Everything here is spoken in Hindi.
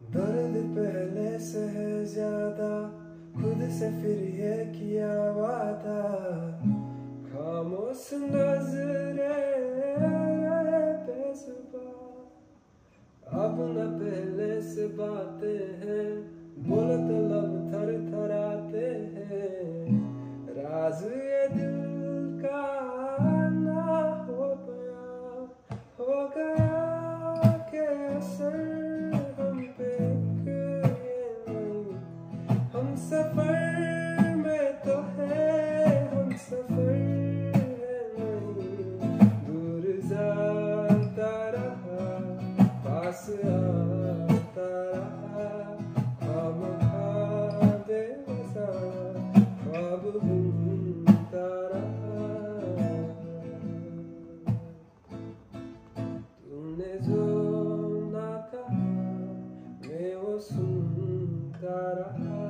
दर्द पहले से है ज्यादा, खुद से फिर ये किया वादा। खामोश नजरे रहे बेजुबान, अब न पहले से बातें हैं, बोलते लब थर थराते हैं। राज ये दिल का ना हो गया कि असर हम पे ये नहीं। हम सफर में तो है, हम सफर है नहीं। दूर जाता रहा, पास आता रहा, हम खा बेवसा ख्वाब बुनता रहा। तूने जो ना कहा मैं वो सुनता रहा।